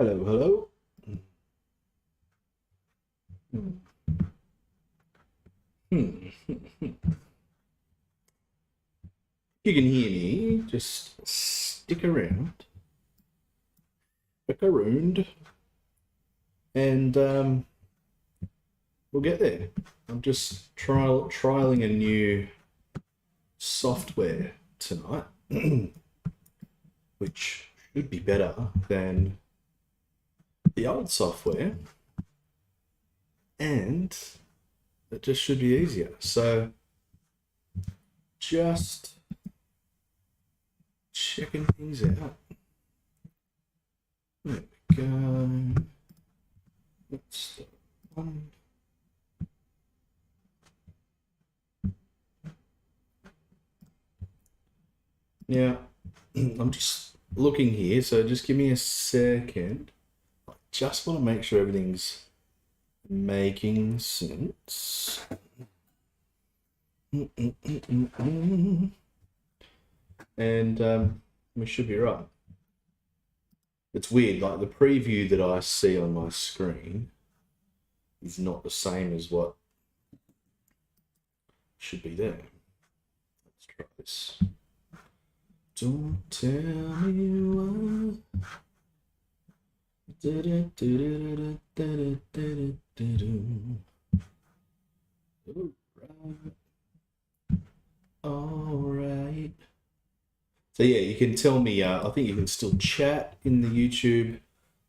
Hello, hello. Hmm. You can hear me, just stick around, and we'll get there. I'm just trialing a new software tonight, which should be better than the old software, and it just should be easier. So just checking things out. There we go. That's the one. Now, I'm just looking here, so just give me a second. I just want to make sure everything's making sense. And we should be right. It's weird, like the preview that I see on my screen is not the same as what should be there. Let's try this. Don't tell me why. All right. So yeah, you can tell me. I think you can still chat in the YouTube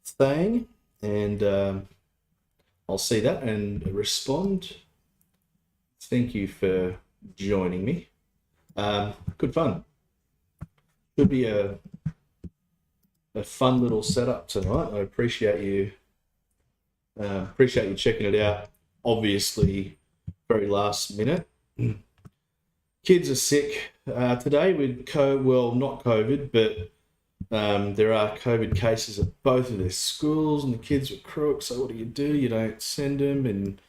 thing, and I'll see that and respond. Thank you for joining me. Good fun. Should be a fun little setup tonight. I appreciate you checking it out. Obviously, very last minute. Kids are sick today with not COVID, but there are COVID cases at both of their schools, and the kids are crooks. So what do? You don't send them, and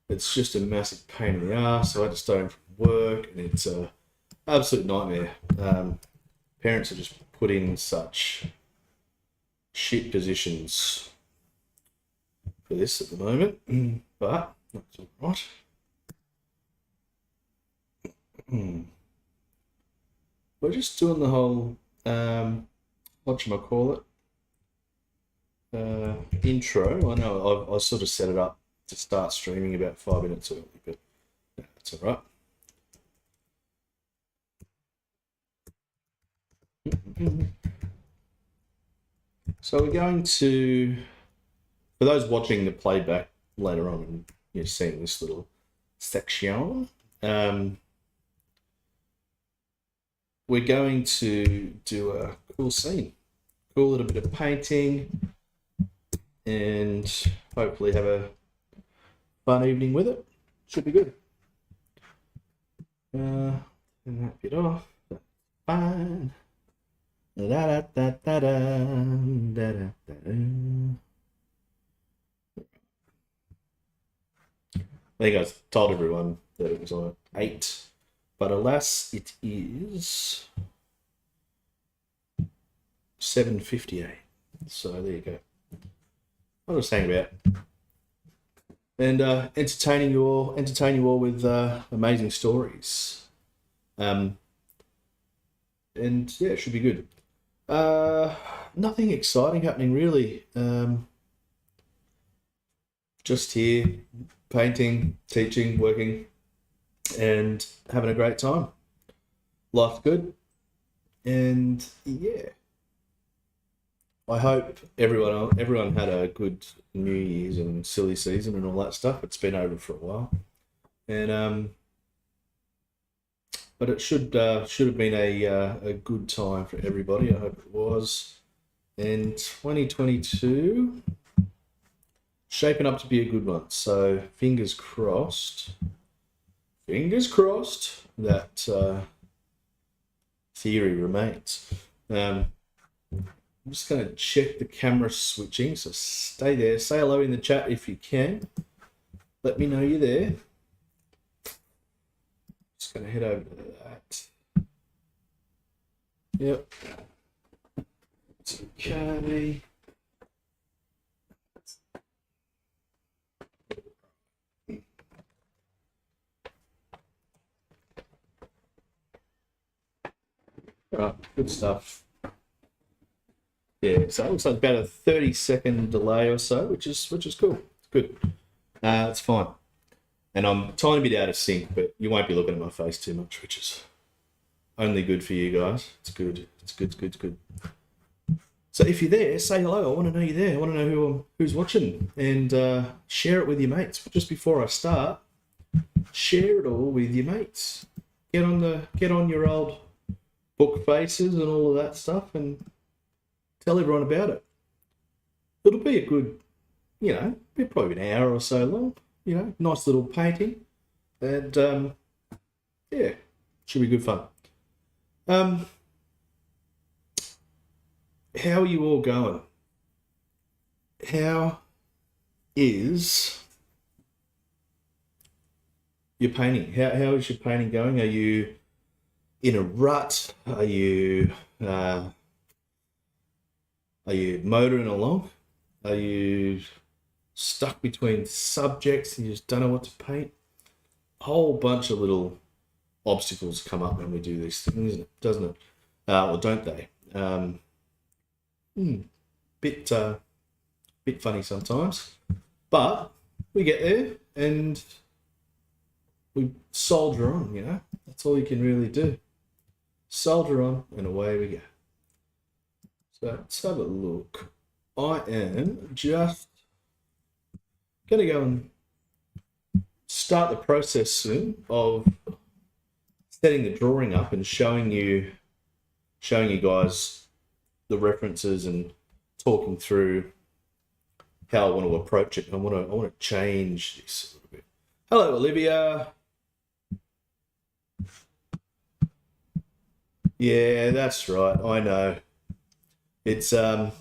it's just a massive pain in the ass. So I had to stay home from work, and it's a absolute nightmare. Parents are just put in such shit positions for this at the moment, but that's all right. We're just doing the whole whatchamacallit intro. I know I sort of set it up to start streaming about 5 minutes early, but that's all right. So we're going to, for those watching the playback later on, and you're seeing this little section, we're going to do a cool scene, cool little bit of painting, and hopefully have a fun evening with it. Should be good. Turn that bit off. That's fine. Da, da, da, da, da, da, da, da. I think I told everyone that it was on at 8, but alas, it is 7:58. So there you go. What I was saying about, and entertain you all with amazing stories. And yeah, it should be good. Nothing exciting happening really. Just here, painting, teaching, working, and having a great time. Life's good, and yeah, I hope everyone had a good New Year's and silly season and all that stuff. It's been over for a while, and but it should have been a good time for everybody. I hope it was. And 2022 shaping up to be a good one. So fingers crossed that theory remains. I'm just going to check the camera switching. So stay there. Say hello in the chat if you can. Let me know you're there. Just going to head over to that. Yep. It's okay. Right, good stuff. Yeah, so it looks like about a 30-second delay or so, which is cool. It's good. It's fine. And I'm a tiny bit out of sync, but you won't be looking at my face too much, which is only good for you guys. It's good. It's good. It's good. It's good. So if you're there, say hello. I want to know you're there. I want to know who's watching, and share it with your mates. Just before I start, share it all with your mates. Get on your old book faces and all of that stuff, and tell everyone about it. It'll be a good, be probably an hour or so long. Nice little painting, and yeah, should be good fun. How are you all going? How is your painting? How is your painting going? Are you in a rut? Are you motoring along? Are you stuck between subjects and you just don't know what to paint? A whole bunch of little obstacles come up when we do these things, doesn't it? Or don't they? Bit funny sometimes, but we get there and we soldier on. That's all you can really do. Soldier on, and away we go. So let's have a look. I am just going to go and start the process soon of setting the drawing up and showing you guys the references and talking through how I want to approach it. I want to change this a little bit. Hello, Olivia. Yeah, that's right. I know. It's not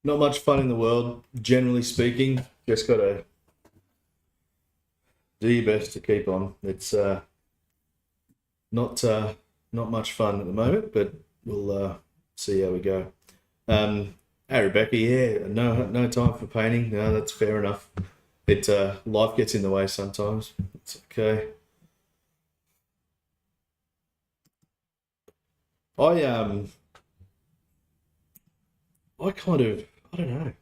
much fun in the world, generally speaking. Just got to do your best to keep on. It's not much fun at the moment, but we'll see how we go. Hey, Rebecca, yeah, no time for painting. No, that's fair enough. Life gets in the way sometimes. It's okay. I kind of, I don't know.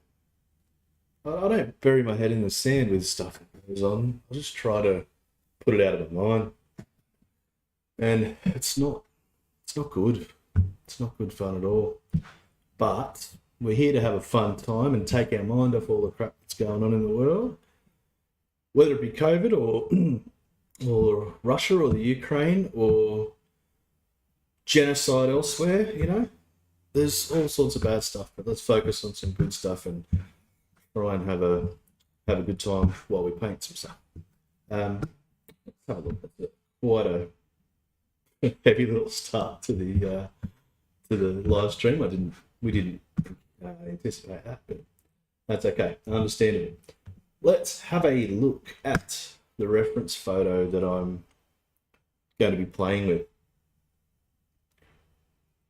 I don't bury my head in the sand with stuff that goes on. I just try to put it out of my mind, and it's not good. It's not good fun at all. But we're here to have a fun time and take our mind off all the crap that's going on in the world, whether it be COVID or Russia or the Ukraine or genocide elsewhere. There's all sorts of bad stuff, but let's focus on some good stuff and try and have a good time while we paint some stuff. Let's have a look. That's quite a heavy little start to the live stream. We didn't anticipate that, but that's okay. Understandable. Let's have a look at the reference photo that I'm going to be playing with.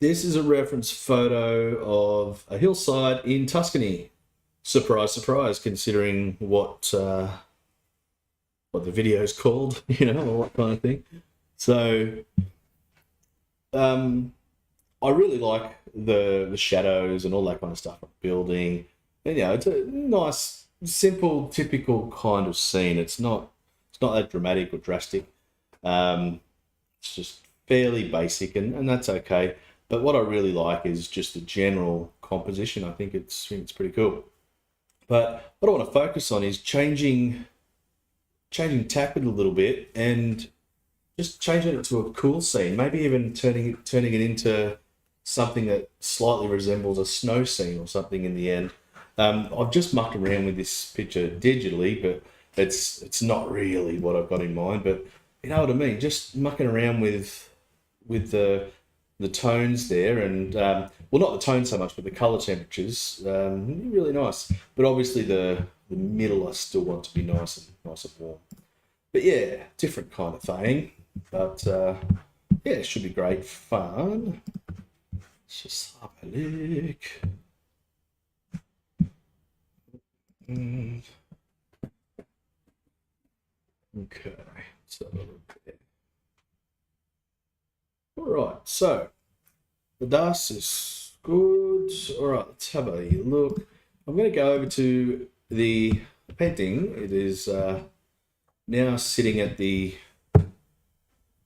This is a reference photo of a hillside in Tuscany. Surprise, surprise, considering what the video is called, all that kind of thing. So, I really like the shadows and all that kind of stuff. Building, and it's a nice, simple, typical kind of scene. It's not that dramatic or drastic. It's just fairly basic, and that's okay. But what I really like is just the general composition. I think it's pretty cool. But what I want to focus on is changing tack it a little bit and just changing it to a cool scene. Maybe even turning it into something that slightly resembles a snow scene or something in the end. I've just mucked around with this picture digitally, but it's not really what I've got in mind. But you know what I mean? Just mucking around with the tones there, and well, not the tone so much, but the color temperatures, really nice. But obviously the middle I still want to be nice and warm. But yeah, different kind of thing. But yeah, it should be great fun. Let's just have a look. Okay, so Right, so the dust is good. All right, let's have a look. I'm going to go over to the painting. It is now sitting at the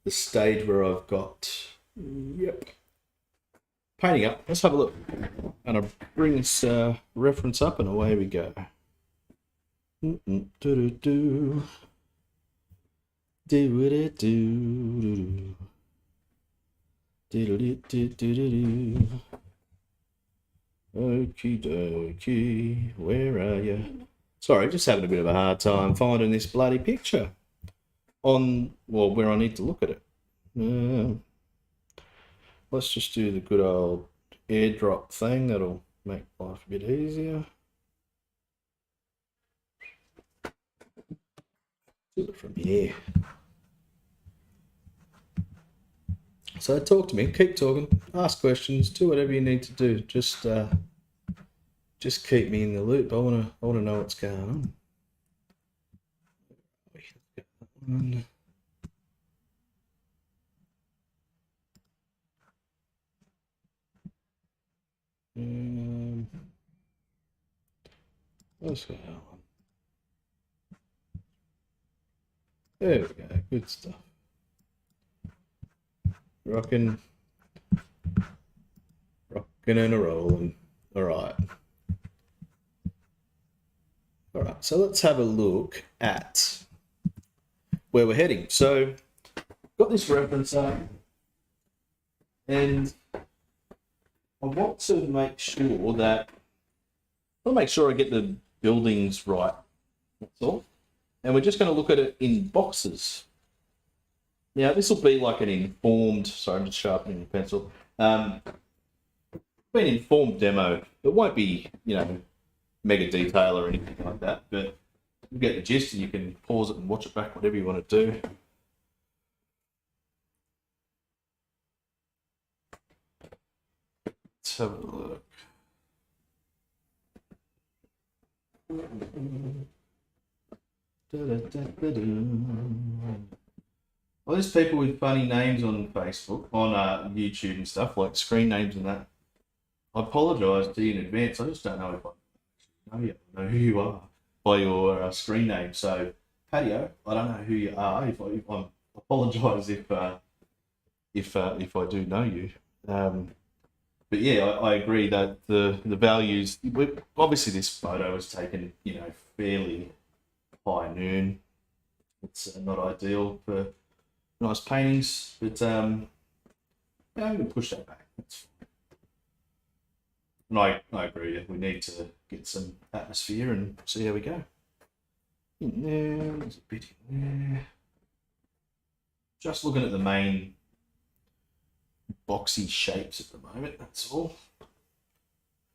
stage where I've got, yep, painting up. Let's have a look. And I'll bring this reference up and away we go. Do-do-do. Do-do-do-do-do. Do-do-do-do-do-do. Okie dokie, where are you? Sorry, just having a bit of a hard time finding this bloody picture on, well, where I need to look at it. Let's just do the good old airdrop thing. That'll make life a bit easier. Do it from here. So talk to me, keep talking, ask questions, do whatever you need to do. Just keep me in the loop. I wanna know what's going on. Let's go that one. There we go, good stuff. Rocking and a rolling. All right, so let's have a look at where we're heading. So got this reference up, and I want to make sure that I get the buildings right. That's all. And we're just going to look at it in boxes. Now, this will be like an informed, sorry, I'm just sharpening the pencil. Be an informed demo. It won't be, mega detail or anything like that, but you get the gist and you can pause it and watch it back, whatever you want to do. Let's have a look. Well, there's people with funny names on Facebook, on YouTube and stuff, like screen names and that. I apologise to you in advance. I just don't know if I know who you are by your screen name. So, Patio, I don't know who you are. I apologise if I do know you. But yeah, I agree that the values. Obviously, this photo was taken, fairly high noon. It's not ideal for nice paintings, but we can push that back. And I agree. We need to get some atmosphere and see how we go. In there, there's a bit in there. Just looking at the main boxy shapes at the moment. That's all.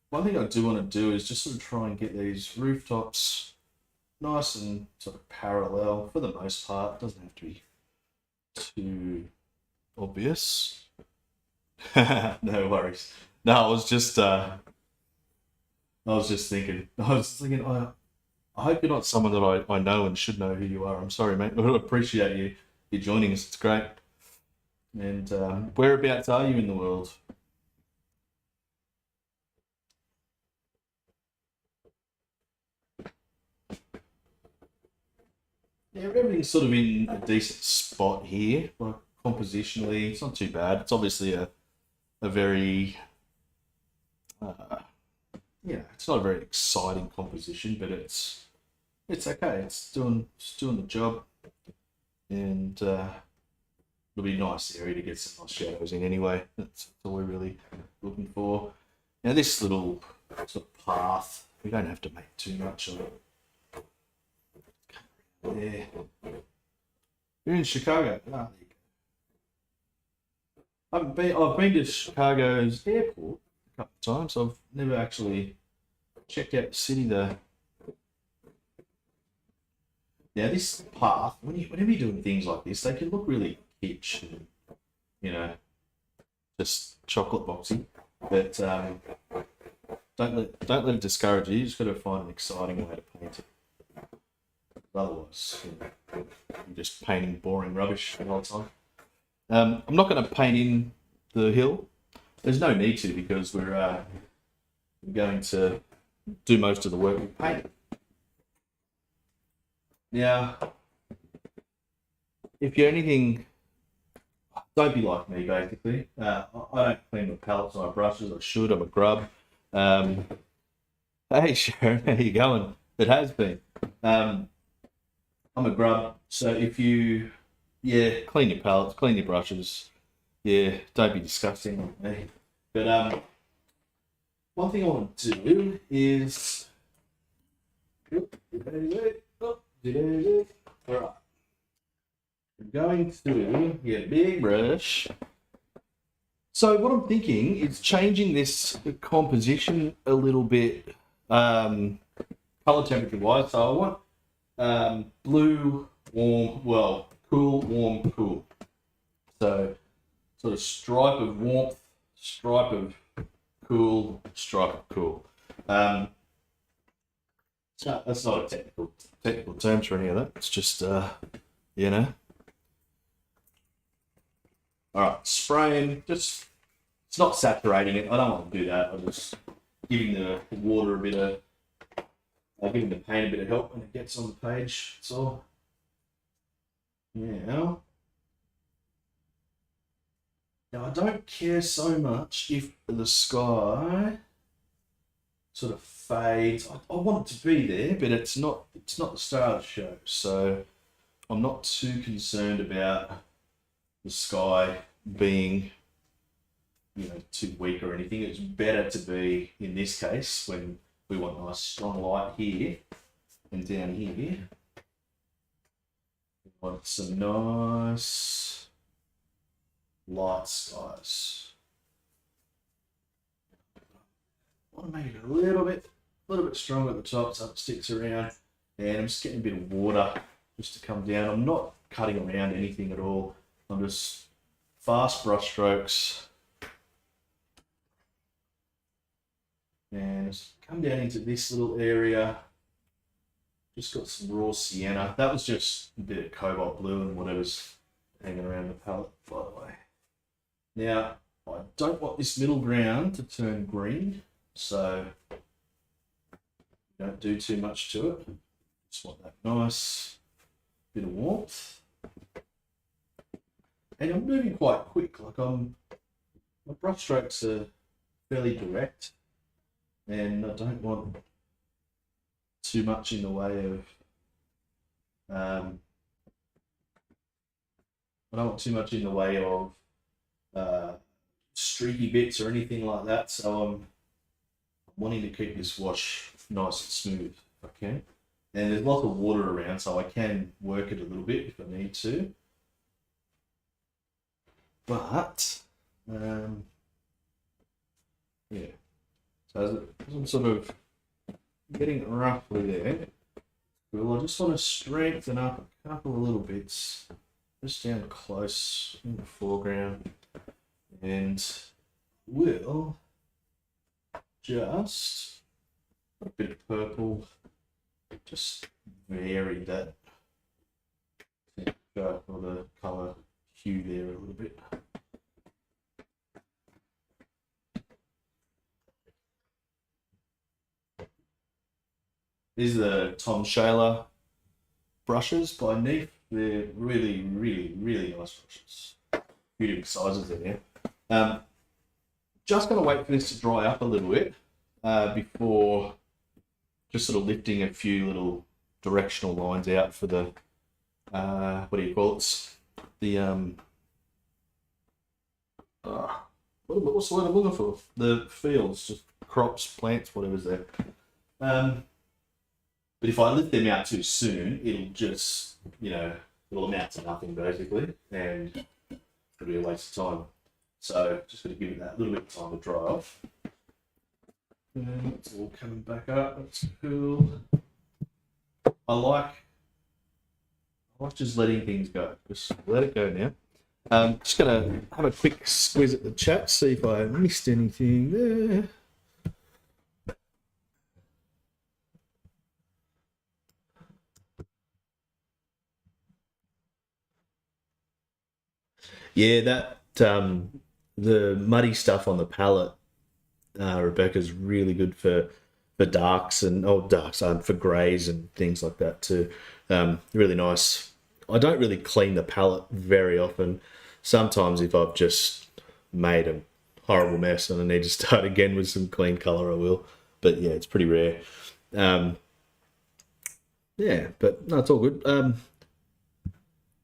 One thing I do want to do is just sort of try and get these rooftops nice and sort of parallel for the most part. It doesn't have to be too obvious. No worries. No, I was just thinking. I hope you're not someone that I know and should know who you are. I'm sorry, mate. I appreciate you joining us. It's great. And whereabouts are you in the world? Yeah, everything's sort of in a decent spot here. Like compositionally, it's not too bad. It's obviously a very, it's not a very exciting composition, but it's okay. It's doing the job, and it'll be a nice area to get some nice shadows in anyway. That's all we're really looking for. Now this little sort of path, we don't have to make too much of it. There. You're in Chicago. Ah, there you go. I've been to Chicago's airport a couple of times. I've never actually checked out the city though. Now this path, whenever you're doing things like this, they can look really kitsch and just chocolate boxy. But don't let it discourage you. You just got to find an exciting way to paint it. Otherwise, you're just painting boring rubbish the whole time. I'm not going to paint in the hill. There's no need to because we're going to do most of the work with paint. Now, if you're anything, don't be like me, basically. I don't clean my palettes or my brushes. I should. I'm a grub. Hey, Sharon, how you going? It has been. I'm a grub. So if you, clean your palettes, clean your brushes. Yeah, don't be disgusting like me. But one thing I want to do is, all right. I'm going to get a big brush. So what I'm thinking is changing this composition a little bit, color temperature wise. So I want blue, warm, well, cool, warm, cool. So sort of stripe of warmth, stripe of cool, stripe of cool. So that's not a technical terms or any of that. It's just you know. All right, spraying. Just it's not saturating it. I don't want to do that. I'm just giving the water a bit of, giving the paint a bit of help when it gets on the page. That's all. Yeah. Now I don't care so much if the sky sort of fades. I want it to be there, but it's not. It's not the star of the show. So I'm not too concerned about the sky being, too weak or anything. It's better to be, in this case, when we want nice strong light here and down here. We want some nice light skies. I want to make it a little bit stronger at the top so it sticks around. And I'm just getting a bit of water just to come down. I'm not cutting around anything at all. I'm just fast brush strokes. And just come down into this little area. Just got some raw sienna. That was just a bit of cobalt blue and whatever's hanging around the palette, by the way. Now, I don't want this middle ground to turn green, so don't do too much to it. Just want that nice bit of warmth. And I'm moving quite quick, my brush strokes are fairly direct, and I don't want too much in the way of, streaky bits or anything like that. So I'm wanting to keep this wash nice and smooth if I can. And there's lots of water around, so I can work it a little bit if I need to. But, yeah. So as I'm sort of getting it roughly there, well, I just want to strengthen up a couple of little bits, just down close in the foreground, and we'll just a bit of purple, just vary that or the colour hue there a little bit. These are the Tom Shaler brushes by Neef. They're really, really, really nice brushes. Few different sizes in there. Just going to wait for this to dry up a little bit before just sort of lifting a few little directional lines out for the, what do you call it? The, what's the word I'm looking for? The fields, just crops, plants, whatever's there. But if I lift them out too soon, it'll just, it'll amount to nothing basically, and it'll be a waste of time. So just going to give it that little bit of time to dry off. And it's all coming back up. That's cool. I like just letting things go. Just let it go now. Just going to have a quick squeeze at the chat, see if I missed anything there. Yeah, that the muddy stuff on the palette, Rebecca's really good for darks and for greys and things like that too. Really nice. I don't really clean the palette very often. Sometimes if I've just made a horrible mess and I need to start again with some clean color, I will. But yeah, it's pretty rare. Yeah, but no, it's all good. Part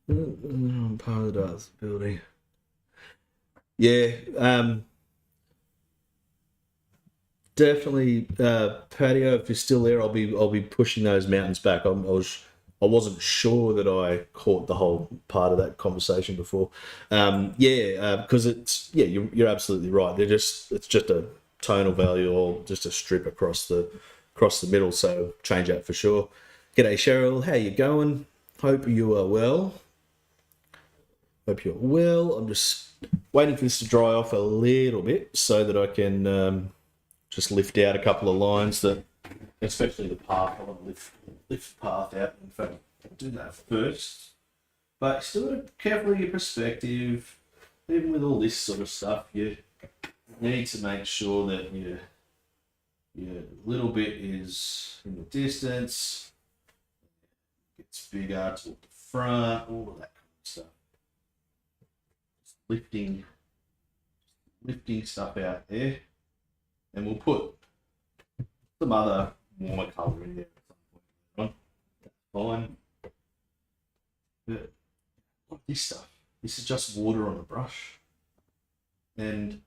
of the dark building. Yeah, definitely patio. If you're still there, I'll be pushing those mountains back. I wasn't sure that I caught the whole part of that conversation before. Because you're absolutely right. It's just a tonal value or just a strip across the middle. So change that for sure. G'day Cheryl, how you going? Hope you are well. Hope you're well. I'm just waiting for this to dry off a little bit so that I can just lift out a couple of lines that, especially the path. I want to lift the path out. In fact, I'll do that first. But still got to carefully get perspective. Even with all this sort of stuff, you need to make sure that your little bit is in the distance, gets bigger to the front, all of that kind of stuff. Just lifting stuff out there. And we'll put some other warmer colour in there at some point. That's fine. But like this stuff, this is just water on a brush. And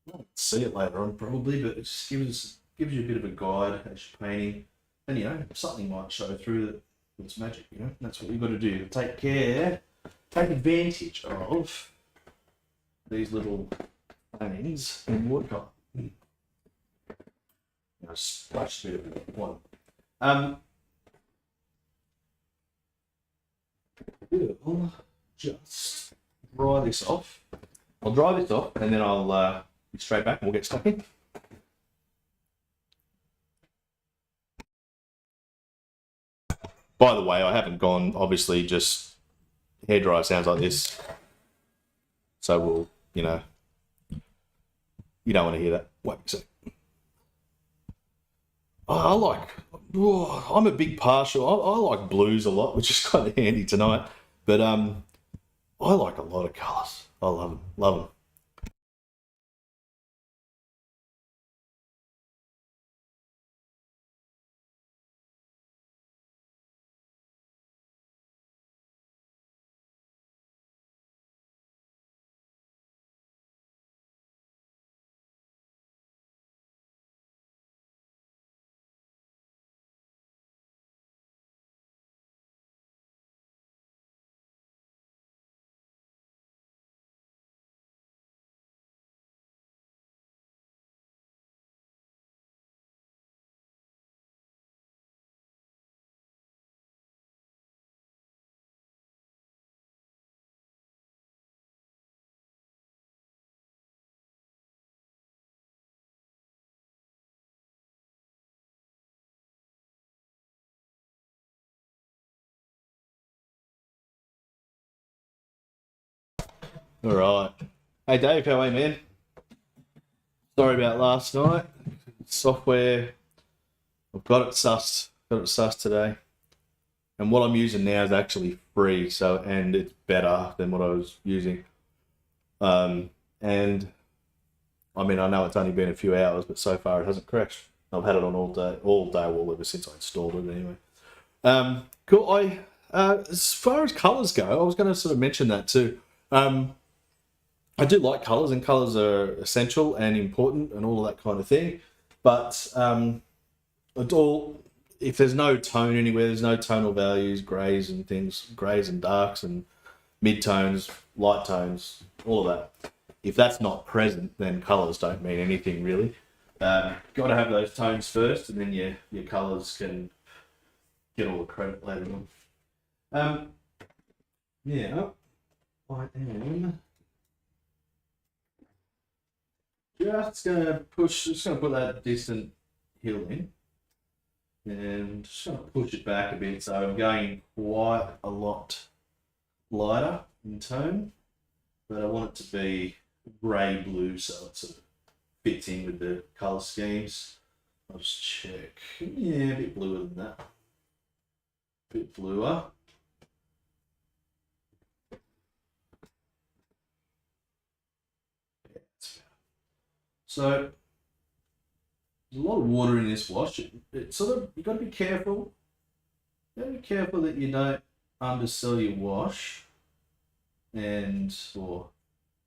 we'll see it later on probably, but it just gives you a bit of a guide as you're painting. And something might show through that it's magic, And that's what you've got to do. Take advantage of these little things in watercolour. Splash a bit of one. We'll just dry this off. I'll dry this off and then I'll be straight back and we'll get stuck in. By the way, I haven't gone, obviously, just hairdryer sounds like this. So we'll, you don't want to hear that. Wait a second. I'm a big partial. I like blues a lot, which is kind of handy tonight. But I like a lot of colours. I love them. All right. Hey Dave, how are you, man? Sorry about last night. Software, I've got it sussed. Got it sussed today. And what I'm using now is actually free, and it's better than what I was using. And I mean, I know it's only been a few hours, but so far it hasn't crashed. I've had it on all day, ever since I installed it anyway. Cool. As far as colours go, I was going to sort of mention that too. I do like colours, and colours are essential and important and all of that kind of thing. But if there's no tone anywhere, there's no tonal values, greys and things, greys and darks and mid-tones, light tones, all of that. If that's not present, then colours don't mean anything really. Got to have those tones first, and then your colours can get all the credit later on. I am just gonna put that distant hill in, and just gonna push it back a bit. So I'm going quite a lot lighter in tone, but I want it to be grey blue, so it sort of fits in with the colour schemes. I'll just check. Yeah, a bit bluer than that. A bit bluer. Yeah, so there's a lot of water in this wash. It sort of, you've got to be careful. You got to be careful that you don't undersell your wash or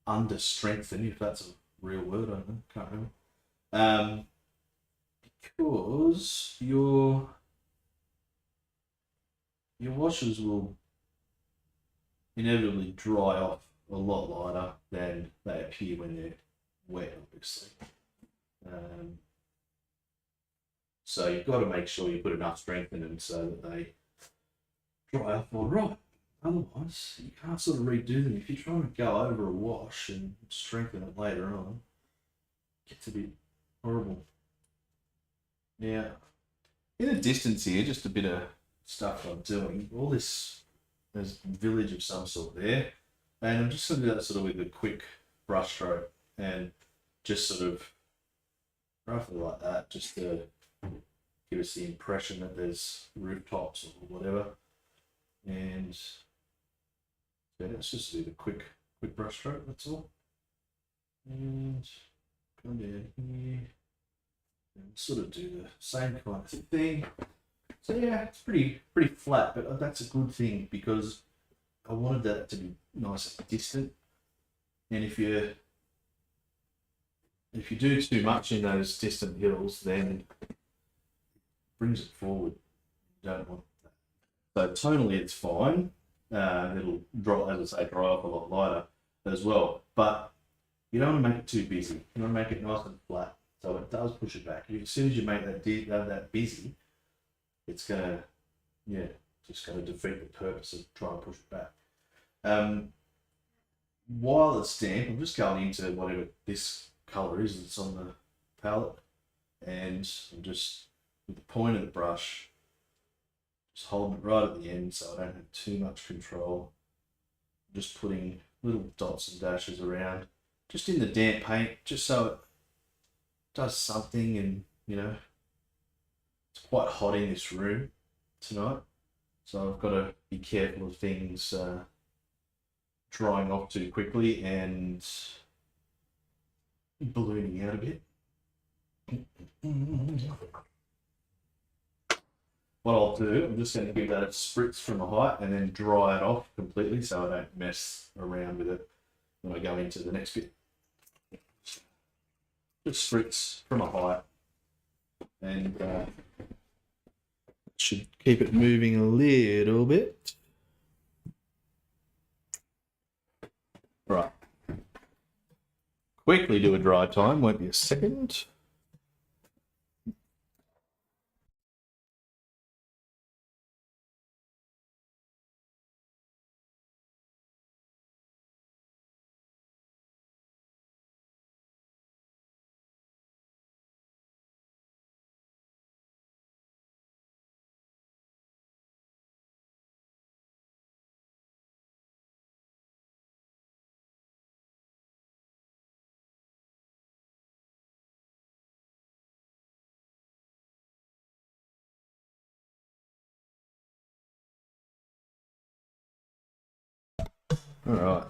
under strengthen, if that's a real word. I don't know, can't remember. Because your washes will inevitably dry off a lot lighter than they appear when they're wet, obviously. So you've got to make sure you put enough strength in them so that they dry off all right. Otherwise, you can't sort of redo them. If you're trying to go over a wash and strengthen it later on, it gets a bit horrible. Now, in the distance here, just a bit of stuff I'm doing. All this, there's a village of some sort there. And I'm just going to do that sort of with a quick brush stroke and just sort of roughly like that, just to give us the impression that there's rooftops or whatever. And yeah, let's just do the quick brush stroke, that's all. And come down here and sort of do the same kind of thing. So yeah, it's pretty flat, but that's a good thing because I wanted that to be nice and distant. And if you do too much in those distant hills, then it brings it forward. You don't want that. So tonally, it's fine. It'll dry, as I say, dry off a lot lighter as well. But you don't want to make it too busy. You want to make it nice and flat, so it does push it back. As soon as you make that busy, it's gonna, just gonna defeat the purpose of trying to push it back. While it's damp, I'm just going into whatever this colour is that's on the palette, and I'm just with the point of the brush, just holding it right at the end so I don't have too much control. Just putting little dots and dashes around, just in the damp paint, just so it does something. And it's quite hot in this room tonight, so I've got to be careful of things drying off too quickly and ballooning out a bit. What I'll do, I'm just going to give that a spritz from a height and then dry it off completely so I don't mess around with it when I go into the next bit. Just spritz from a height, and should keep it moving a little bit. Right. Quickly do a dry time, won't be a second. All right.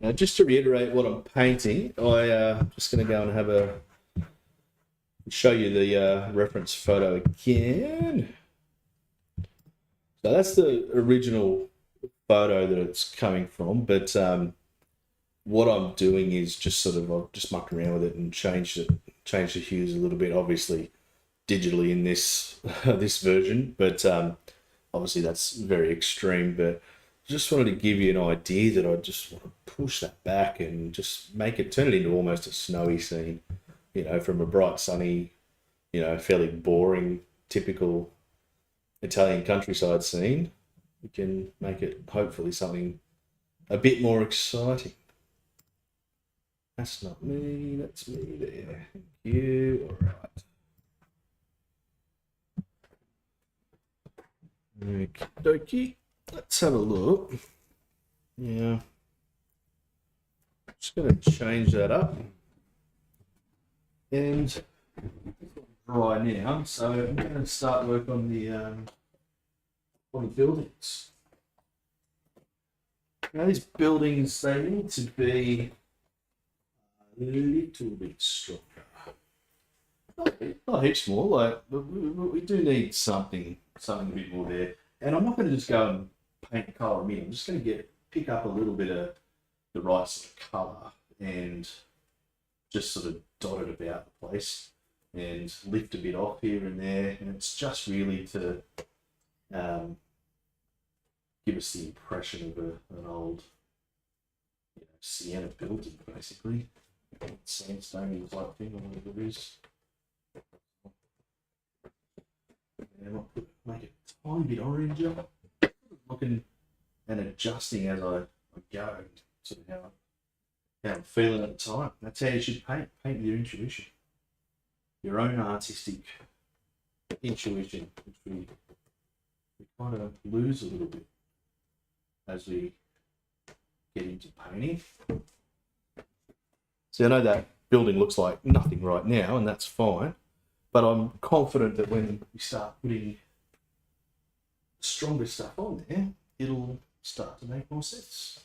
Now, just to reiterate what I'm painting, I'm just going to go and show you the reference photo again. So that's the original photo that it's coming from, but what I'm doing is just I've just mucked around with it and changed the hues a little bit, obviously digitally in this this version, but obviously that's very extreme. But just wanted to give you an idea that I just want to push that back and just turn it into almost a snowy scene, from a bright, sunny, fairly boring, typical Italian countryside scene. We can make it hopefully something a bit more exciting. That's not me, that's me there. Thank you. All right. Okie dokie. Let's have a look. Yeah. Just going to change that up. And dry now, so I'm going to start work on the buildings. Now these buildings, they need to be a little bit stronger. Not heaps more, like we do need something a bit more there. And I'm not going to just go and paint and colour them in. I'm just going to pick up a little bit of the right sort of colour and just sort of dot it about the place and lift a bit off here and there. And it's just really to give us the impression of an old sienna building, basically. Sandstone type thing, or whatever it is. And I'll make it a tiny bit oranger. Looking and adjusting as I go, sort of how I'm feeling at the time. That's how you should paint. Paint with your intuition. Your own artistic intuition, which we kind of lose a little bit as we get into painting. See, I know that building looks like nothing right now, and that's fine, but I'm confident that when we start putting stronger stuff on there, it'll start to make more sense.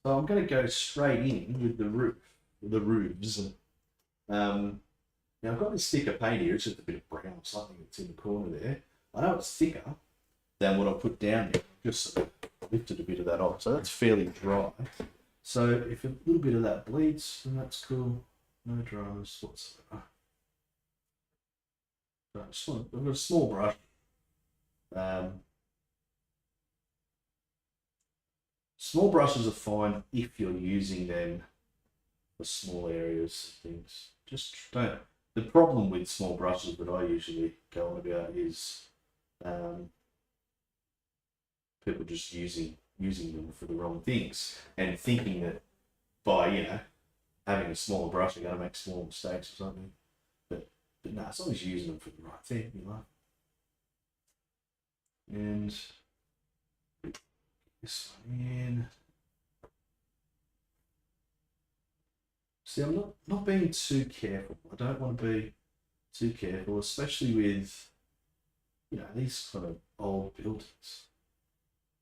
So I'm going to go straight in with the roofs. Now I've got this thicker paint here. It's just a bit of brown, something that's in the corner there. I know it's thicker than what I put down there. Just sort of lifted a bit of that off, so that's fairly dry. So if a little bit of that bleeds, then that's cool. No dramas whatsoever. I've got a small brush. Small brushes are fine if you're using them for small areas, things. Just don't. The problem with small brushes that I usually go on about is people just using them for the wrong things and thinking that by having a smaller brush, you're going to make small mistakes or something. But no, as long as you're using them for the right thing, And this one in. See, I'm not being too careful. I don't want to be too careful, especially with these kind of old buildings.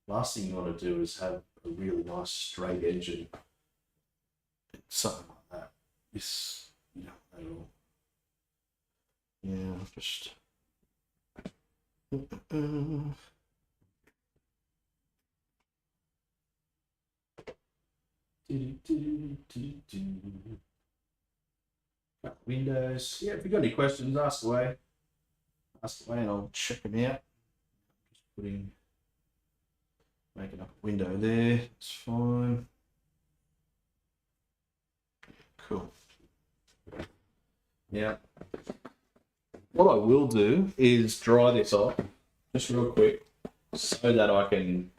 Last thing you want to do is have a really nice straight engine, something like that. This, at all. Yeah, just. Windows. Yeah, if you've got any questions, ask away. And I'll check them out. Just making up a window there. It's fine. Cool. Now, what I will do is dry this off just real quick so that I can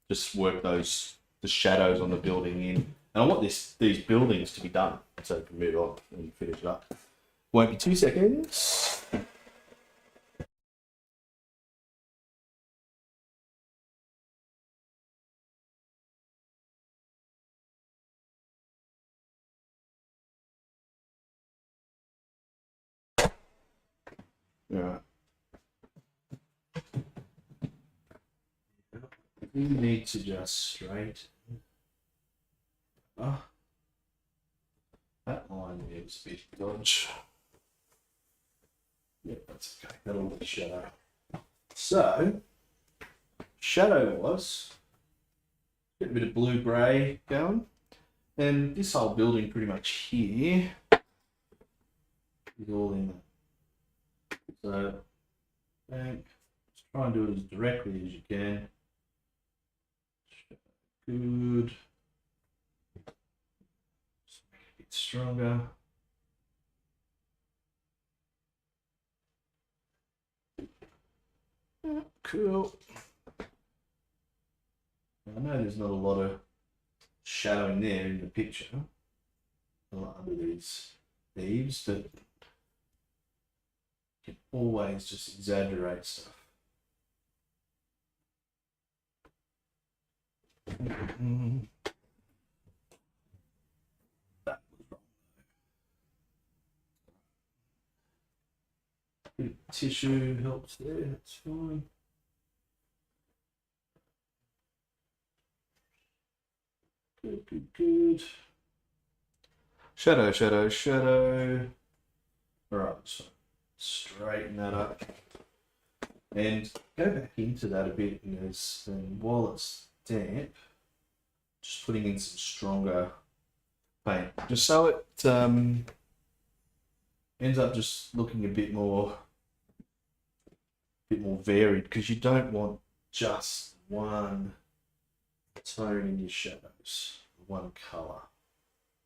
just work the shadows on the building in. And I want these buildings to be done so I can move on and finish it up. Won't be 2 seconds. Alright. We need to just straighten. That line there is a bit dodge. Yeah, that's okay. That'll be shadow. So, shadow was get a bit of blue grey going, and this whole building pretty much here is all in that. So, just try and do it as directly as you can. Good. Just make it a bit stronger. Cool. I know there's not a lot of shadowing there in the picture, under these eaves, but you can always just exaggerate stuff. That was wrong. Bit of tissue helps there, that's fine. Good, good, good. Shadow, shadow, shadow. Alright, so straighten that up. And go back into that a bit, and while it's damp, just putting in some stronger paint, just so it ends up just looking a bit more varied, because you don't want just one tone in your shadows, one colour.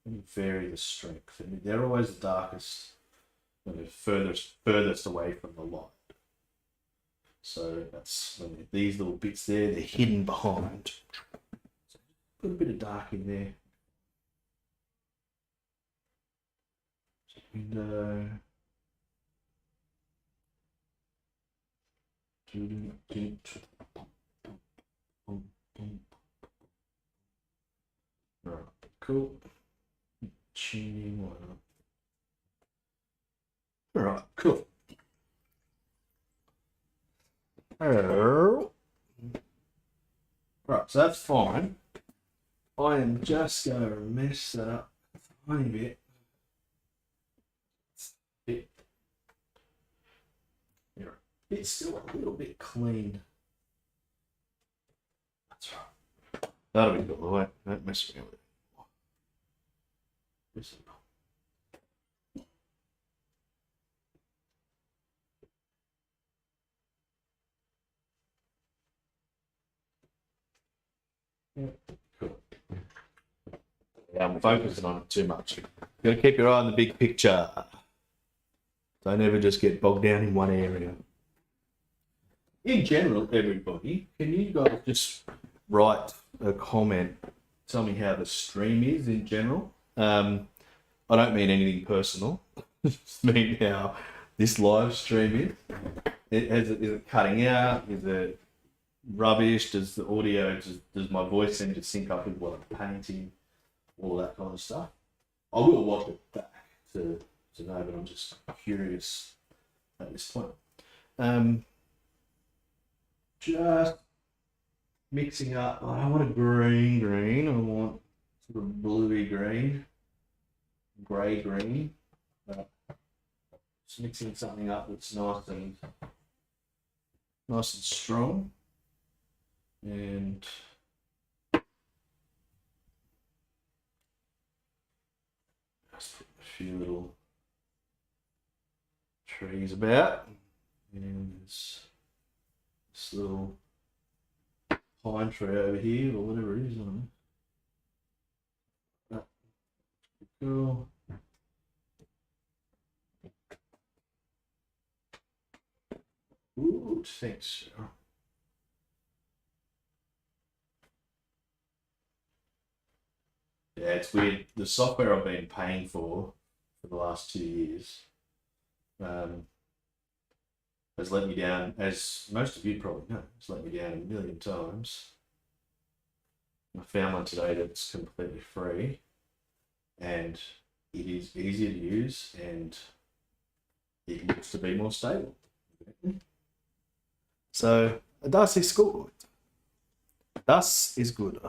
And vary the strength. I mean, they're always the darkest when they're furthest away from the light. So that's when these little bits there, they're hidden behind. So put a bit of dark in there. Window. Right, cool. Tuning one up. Alright, cool. Right, so that's fine. I am just going to mess that up a tiny bit. It's still a little bit clean. That's right. That'll be good. Don't mess with it. Yeah, cool. Yeah, I'm focusing on it too much. You gotta keep your eye on the big picture. Don't ever just get bogged down in one area. In general, everybody, can you guys just write a comment? Tell me how the stream is in general. I don't mean anything personal. I just mean how this live stream is. Is it cutting out? Is it rubbish? Does the audio, does my voice seem to sync up with what I'm painting? All that kind of stuff. I will watch it back to know, but I'm just curious at this point. Just mixing up. I don't want a green. I want sort of bluey green, grey green. Just mixing something up that's nice and strong. And just put a few little trees about, and there's this little pine tree over here, or whatever it is. I don't know. Cool. Ooh, thanks. Yeah, it's weird. The software I've been paying for the last 2 years has let me down, as most of you probably know. It's let me down a million times. I found one today that's completely free, and it is easier to use, and it looks to be more stable. So das ist gut. Das ist gut.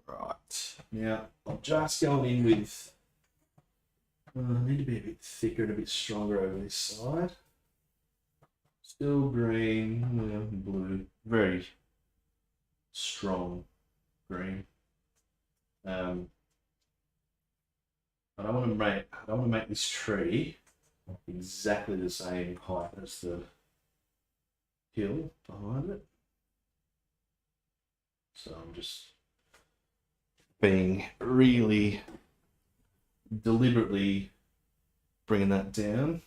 Right, now I'm just going in with, I need to be a bit thicker and a bit stronger over this side. Still green, blue, very strong green. I don't want to make this tree exactly the same height as the hill behind it. So I'm just being really deliberately bringing that down.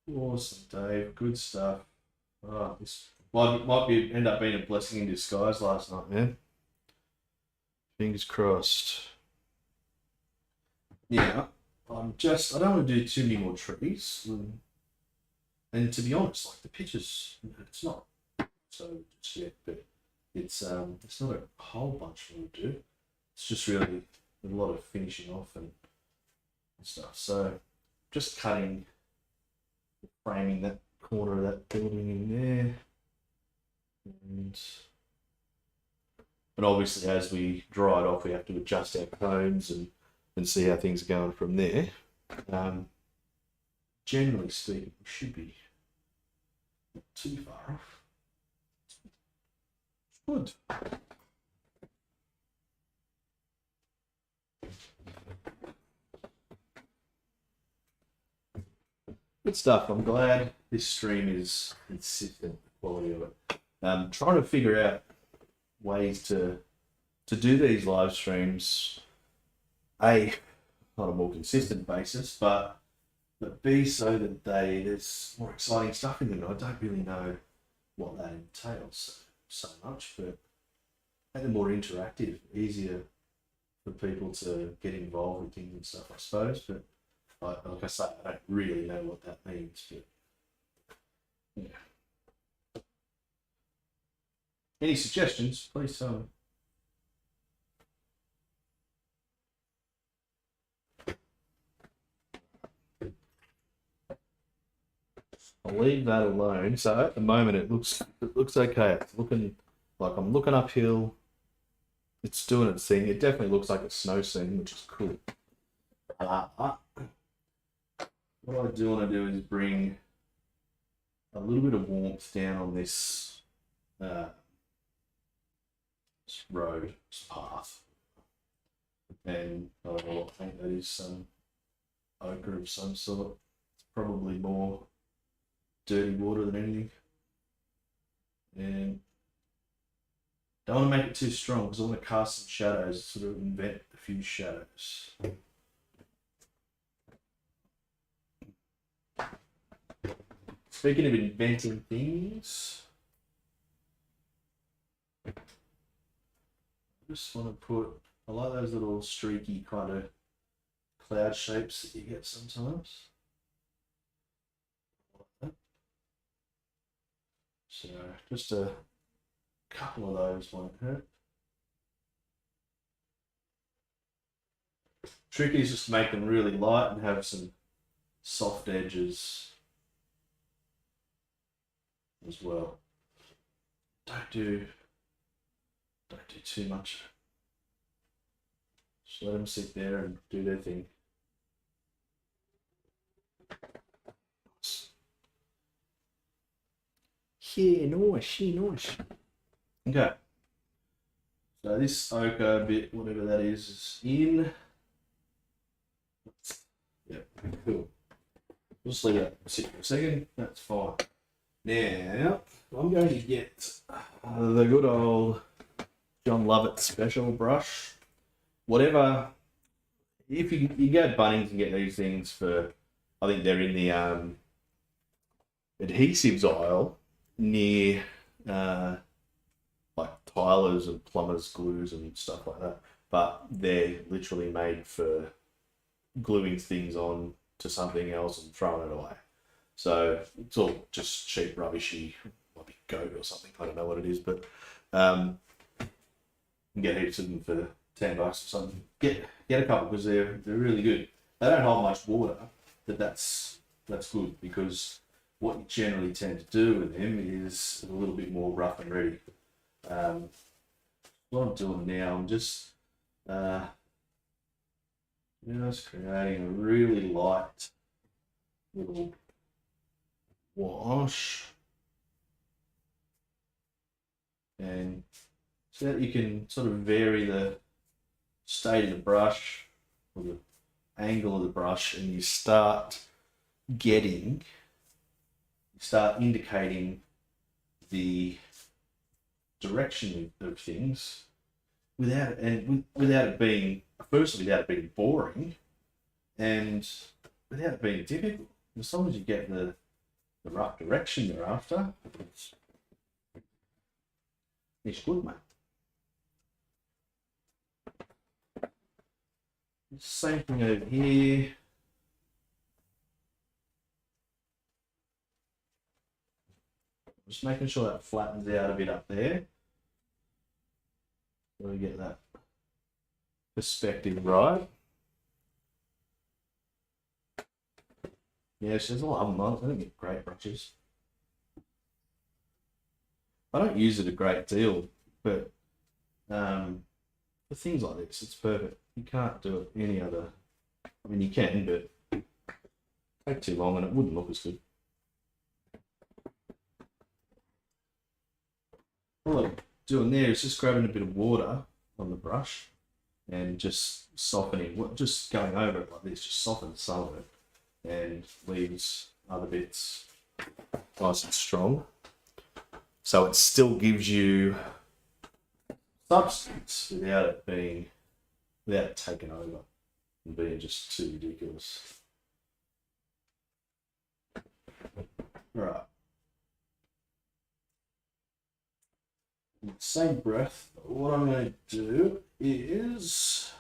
Awesome, Dave. Good stuff. Oh, this might end up being a blessing in disguise last night, man. Fingers crossed. Yeah, I don't want to do too many more trees. And to be honest, like the pictures, it's not so just yet, but it's not a whole bunch more to do. It's just really a lot of finishing off and stuff. So just cutting, framing that corner of that building in there, and obviously as we dry it off, we have to adjust our cones and see how things are going from there. Generally speaking, we should be not too far off. Good. Good stuff. I'm glad this stream is consistent, the quality of it. Trying to figure out ways to do these live streams, A, on a more consistent basis, but B, so that there's more exciting stuff in them. I don't really know what that entails so much, but make them more interactive, easier for people to get involved with things and stuff, I suppose. But like I say, I don't really know what that means. But yeah. Any suggestions? Please tell me. I'll leave that alone. So at the moment, it looks okay. It's looking like I'm looking uphill. It's doing its thing. It definitely looks like a snow scene, which is cool. What I do want to do is bring a little bit of warmth down on this road, this path. And I don't know what paint that is, some ochre of some sort. It's probably more dirty water than anything. And don't want to make it too strong because I want to cast some shadows, sort of invent a few shadows. Speaking of inventing things, I just want to put, I like those little streaky kind of cloud shapes that you get sometimes. So just a couple of those won't hurt. Tricky is just to make them really light and have some soft edges as well. Don't do too much. Just let them sit there and do their thing. Yeah, nice. Okay. So this ochre bit, whatever that is in. Yep, cool. Just leave that sit for a second. That's fine. Now, I'm going to get the good old John Lovett special brush. Whatever, if you go to Bunnings and get these things for, I think they're in the adhesives aisle near like tilers and plumbers glues and stuff like that. But they're literally made for gluing things on to something else and throwing it away. So it's all just cheap, rubbishy, might be goat or something. I don't know what it is, but you can get heaps of them for $10 or something. Get a couple because they're really good. They don't hold much water, but that's good because what you generally tend to do with them is a little bit more rough and ready. What I'm doing now, I'm just creating a really light little wash, and so that you can sort of vary the state of the brush or the angle of the brush, and you start indicating the direction of things without it being boring and without it being difficult. As long as you get the rough direction you're after, it's good, mate. Same thing over here. Just making sure that flattens out a bit up there. So we get that perspective right. Yeah, there's a lot of them. I think they're great brushes. I don't use it a great deal, but for things like this, it's perfect. You can't do it any other. I mean, you can, but it'd take too long and it wouldn't look as good. All I'm doing there is just grabbing a bit of water on the brush and just softening, just going over it like this, just soften some of it and leaves other bits nice and strong. So it still gives you substance without it being, without it taking over and being just too ridiculous. Right. In the same breath, what I'm going to do is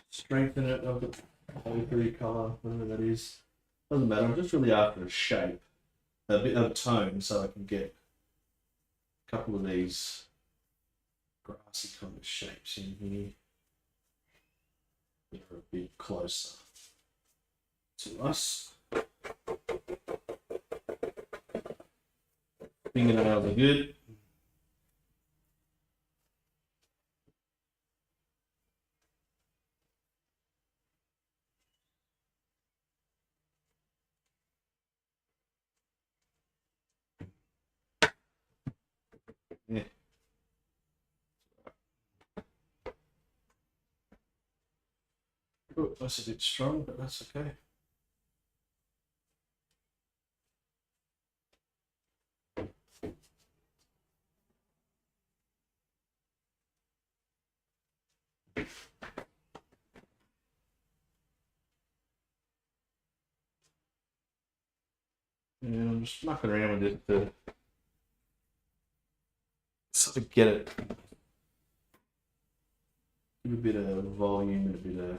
strengthen it. I've got blue colour, whatever that is. Doesn't matter. I'm just really after a shape, a bit of tone, so I can get a couple of these grassy kind of shapes in here. They're a bit closer to us. Fingernails are good. Yeah. Oh, that's a bit strong, but that's okay. And I'm just mucking around with it to sort of get it, give a bit of volume and a bit of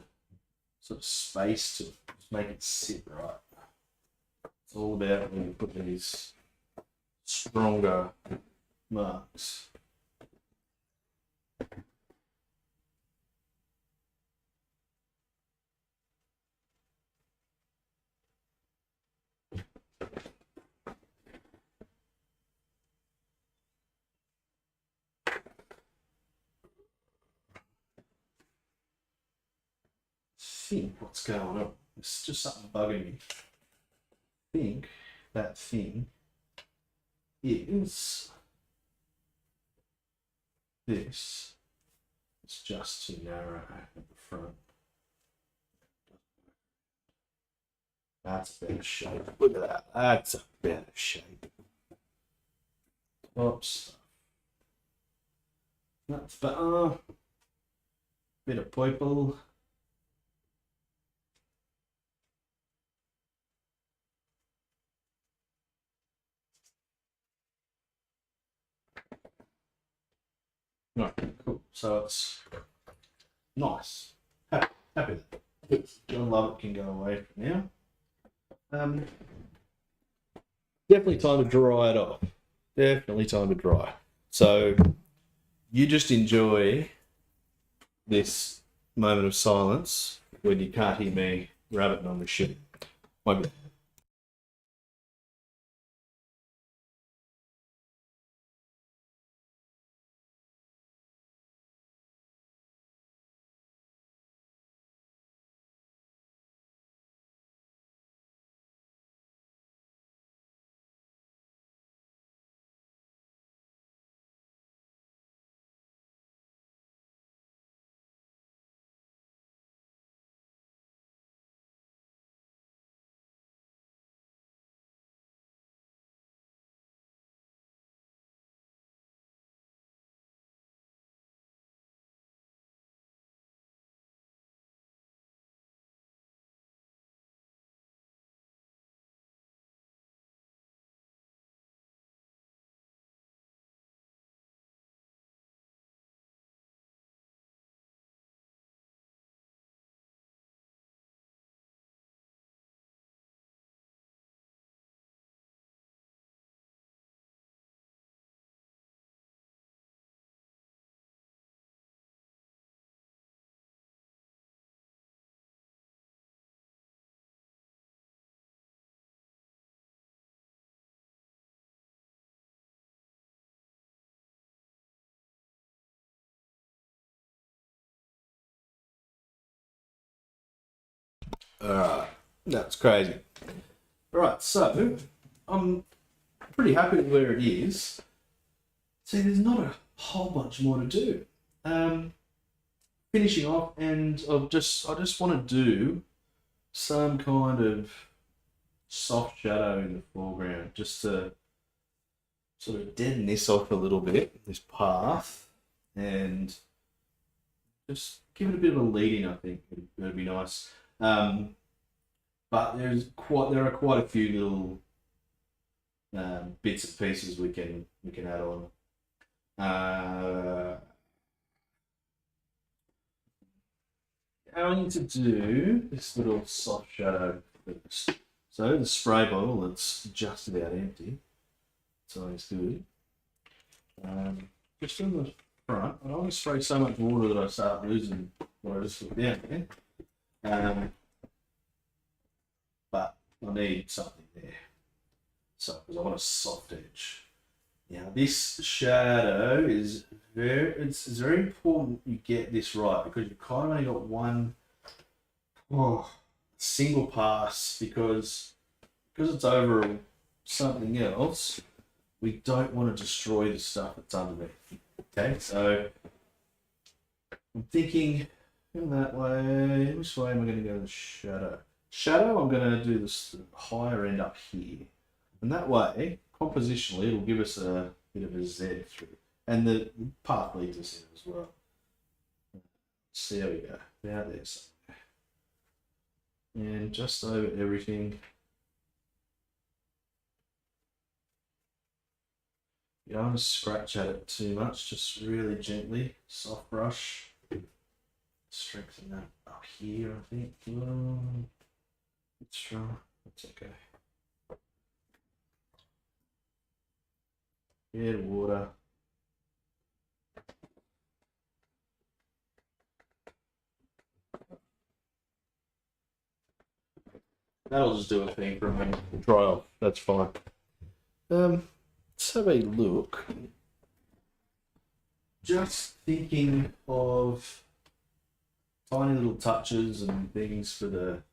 sort of space to just make it sit right. It's all about when you put these stronger marks. Think what's going on. It's just something bugging me. Think that thing is this. It's just too narrow at the front. That's a better shape. Look at that. That's a better shape. Oops. That's better. Bit of purple. Right, cool. So it's nice. Happy with it. John Lovett can go away for now. Definitely time to dry it off. Definitely time to dry. So you just enjoy this moment of silence when you can't hear me rabbiting on the shit. Alright, that's crazy. Alright, so I'm pretty happy with where it is. See, there's not a whole bunch more to do. Finishing off, and I just want to do some kind of soft shadow in the foreground, just to sort of deaden this off a little bit, this path, and just give it a bit of a leading. I think it'd be nice. But there are quite a few little bits and pieces we can add on. Going to do this little soft shadow first. So the spray bottle that's just about empty. It's always good. Just on the front, I don't want to spray so much water that I start losing what I just put down there. But I need something there. So, because I want a soft edge. Now, this shadow is it's very important you get this right, because you've kind of only got one single pass, because it's over something else. We don't want to destroy the stuff that's underneath. Okay, so I'm thinking in that way. Which way am I going to go with the shadow? Shadow, I'm going to do this higher end up here. And that way, compositionally, it'll give us a bit of a Z through. And the path leads us in as well. So there we go. Now there's something. And just over everything. You don't want to scratch at it too much, just really gently, soft brush. Strengthen that up here, I think. It's strong. That's okay. Add water. That'll just do a thing for a minute. Dry off. That's fine. Let's have a look. Just thinking of tiny little touches and things for the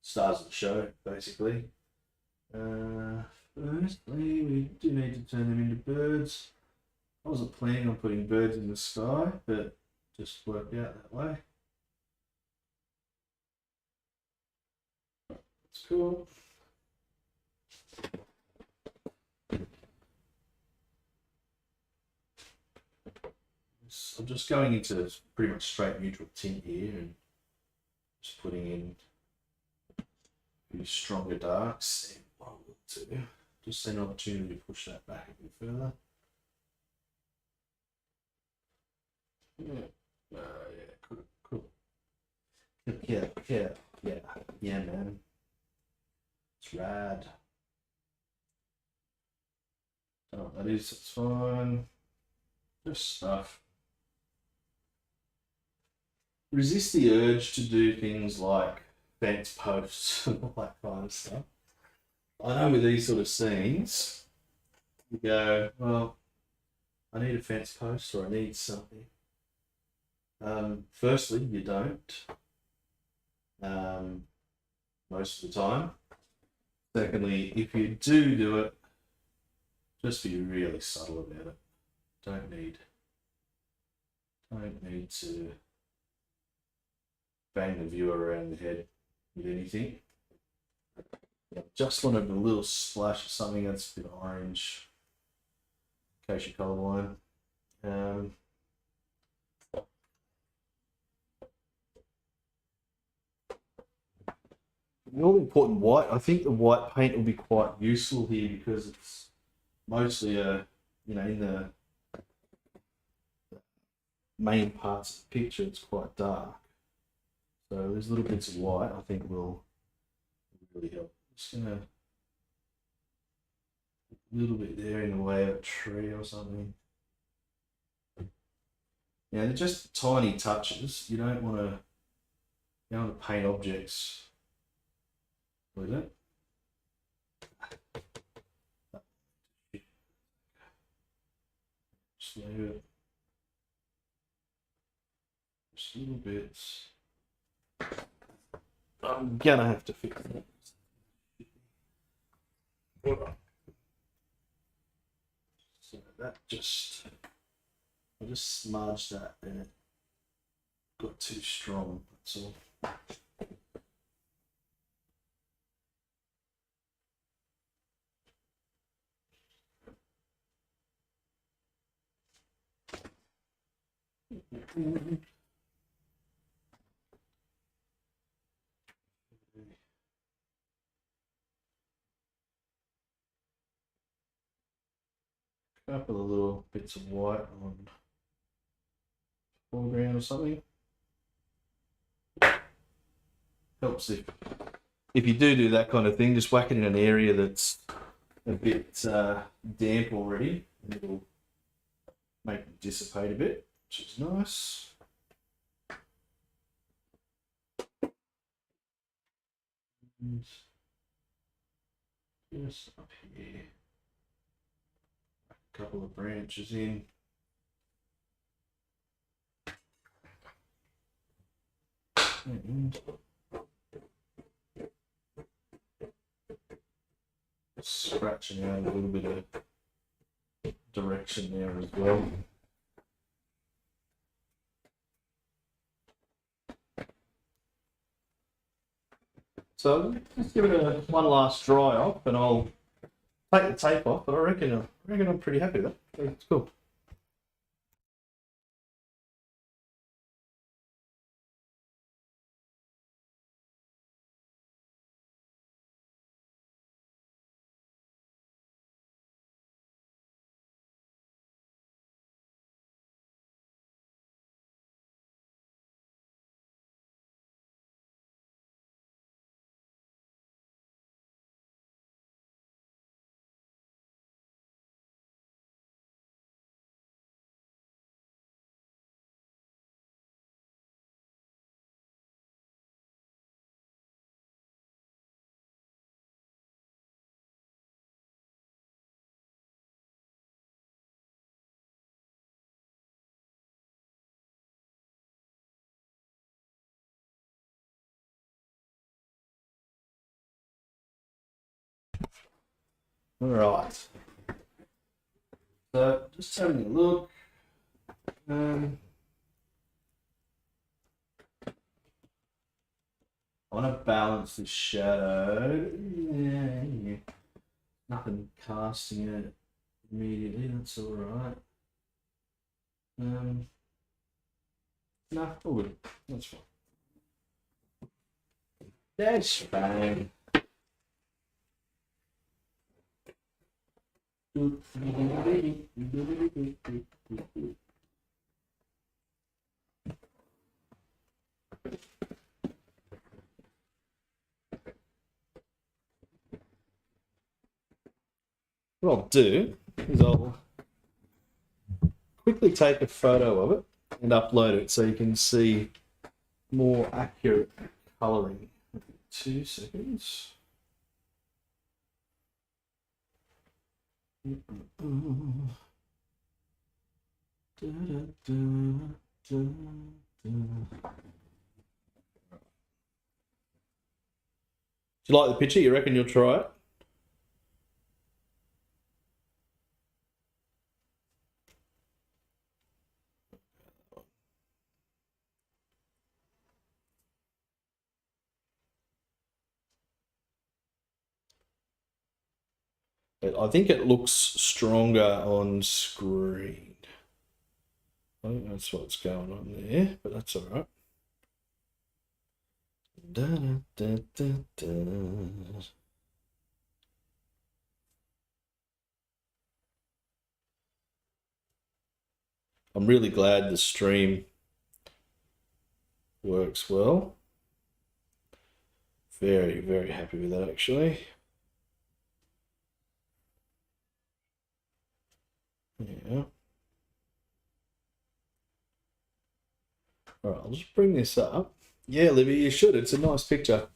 stars of the show, basically. Firstly, we do need to turn them into birds. I wasn't planning on putting birds in the sky, but just worked out that way. That's cool. I'm just going into pretty much straight neutral tint here and just putting in a few stronger darks. And what I will do, just an opportunity to push that back a bit further. Yeah, cool. Yeah, man. It's rad. Oh, that is, it's fine. Just stuff. Resist the urge to do things like fence posts and all that kind of stuff. I know with these sort of scenes, you go, well, I need a fence post or I need something. Firstly, you don't. Most of the time. Secondly, if you do it, just be really subtle about it. Don't need to bang the viewer around the head with anything. Just wanted a little splash of something that's a bit orange, in case you're colorblind. The all-important white, I think the white paint will be quite useful here because it's mostly in the main parts of the picture it's quite dark. So there's little bits of white I think will really help. Just gonna a little bit there in the way of a tree or something. Yeah, they're just tiny touches. You don't want to paint objects with it. Just leave it. Just little bits. I'm gonna have to fix that. Alright. So that just, I just smudged that and it got too strong, that's all. Couple of little bits of white on foreground or something. Helps if you do that kind of thing, just whack it in an area that's a bit damp already, and it'll make it dissipate a bit, which is nice. And just up here, a couple of branches in. And scratching out a little bit of direction there as well. So let's give it one last dry off, and I'll take the tape off. But I reckon I'm pretty happy with that. It's cool. All right. So just having a look. I want to balance the shadow. Yeah. Nothing casting it immediately. That's all right. No, all good. That's fine. That's fine. What I'll do is I'll quickly take a photo of it and upload it so you can see more accurate colouring. 2 seconds. Do you like the picture? You reckon you'll try it? I think it looks stronger on screen. I think that's what's going on there, but that's all right. Da, da, da, da. I'm really glad the stream works well. Very, very happy with that actually. Yeah. All right, I'll just bring this up. Yeah, Libby, you should. It's a nice picture.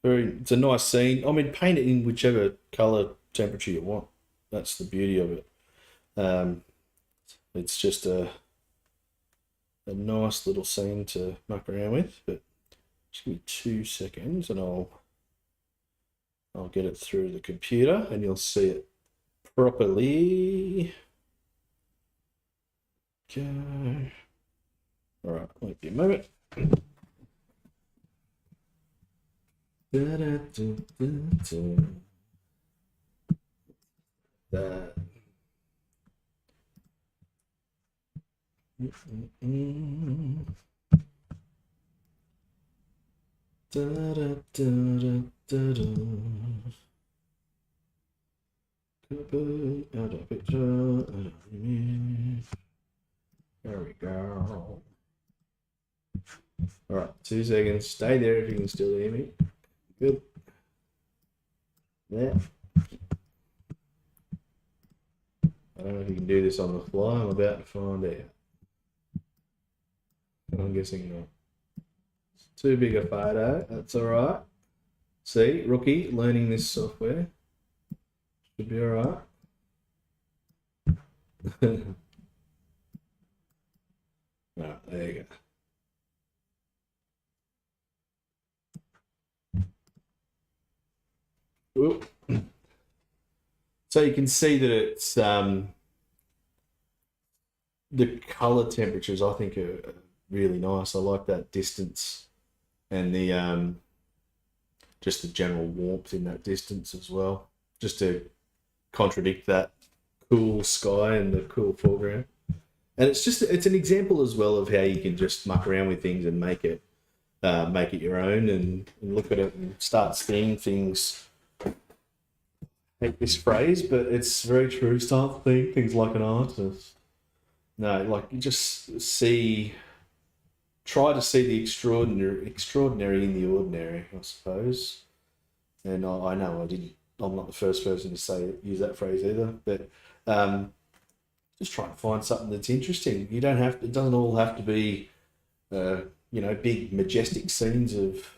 It's a nice scene. I mean, paint it in whichever color temperature you want. That's the beauty of it. It's just a nice little scene to muck around with, but Just give me 2 seconds and I'll get it through the computer and you'll see it properly. Go. All right, wait a moment. That. Add a picture, add an image. There we go. All right, 2 seconds. Stay there if you can still hear me. Good. Yeah. I don't know if you can do this on the fly. I'm about to find out. I'm guessing not. It's too big a photo. That's all right. See, rookie, learning this software. Should be all right. All right, there you go. Oop. So you can see that it's the color temperatures I think are really nice. I like that distance and the just the general warmth in that distance as well, just to contradict that cool sky and the cool foreground. And it's an example as well of how you can just muck around with things and make it your own and look at it and start seeing things. I hate this phrase, but it's very true. Start seeing things like an artist. No, like you just try to see the extraordinary in the ordinary, I suppose. And I know I'm not the first person to use that phrase either, but just try and find something that's interesting. It doesn't all have to be, big majestic scenes of,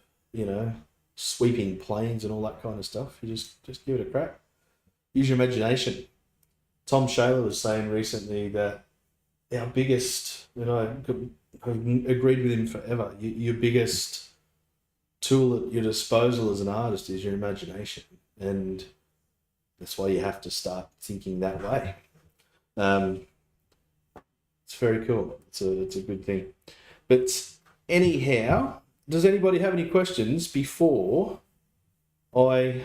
sweeping plains and all that kind of stuff. You just give it a crack. Use your imagination. Tom Shaler was saying recently that our biggest, I've agreed with him forever, your biggest tool at your disposal as an artist is your imagination. And that's why you have to start thinking that way. It's very cool. It's a good thing. But anyhow, does anybody have any questions before I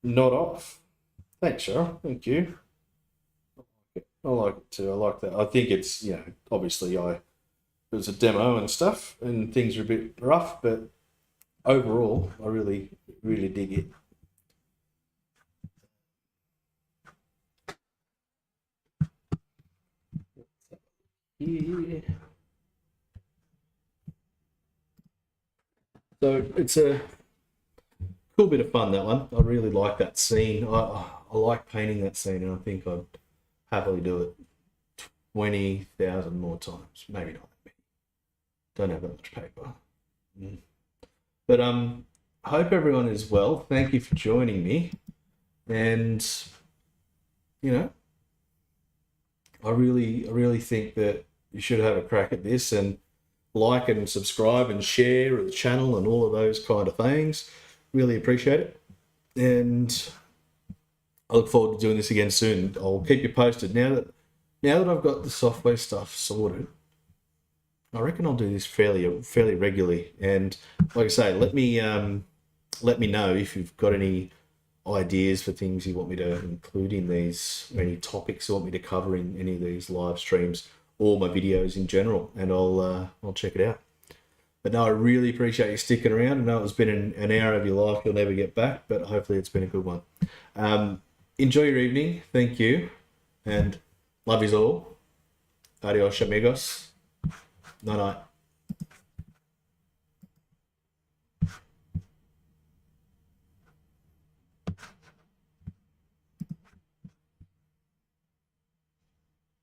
nod off? Thanks, Cheryl. Thank you. I like it too. I like that. I think it's, obviously it was a demo and stuff and things are a bit rough, but overall, I really, really dig it. Yeah. So it's a cool bit of fun, that one. I really like that scene. I like painting that scene, and I think I'd happily do it 20,000 more times. Maybe not that many. Don't have that much paper. But I hope everyone is well. Thank you for joining me. And, I really think that you should have a crack at this and like and subscribe and share the channel and all of those kind of things. Really appreciate it. And I look forward to doing this again soon. I'll keep you posted. Now that I've got the software stuff sorted, I reckon I'll do this fairly regularly. And like I say, let me know if you've got any ideas for things you want me to include in these, or any topics you want me to cover in any of these live streams or my videos in general, and I'll check it out. But no, I really appreciate you sticking around. I know it's been an hour of your life you'll never get back, but hopefully it's been a good one. Enjoy your evening. Thank you. And love yous all. Adios, amigos. Night-night.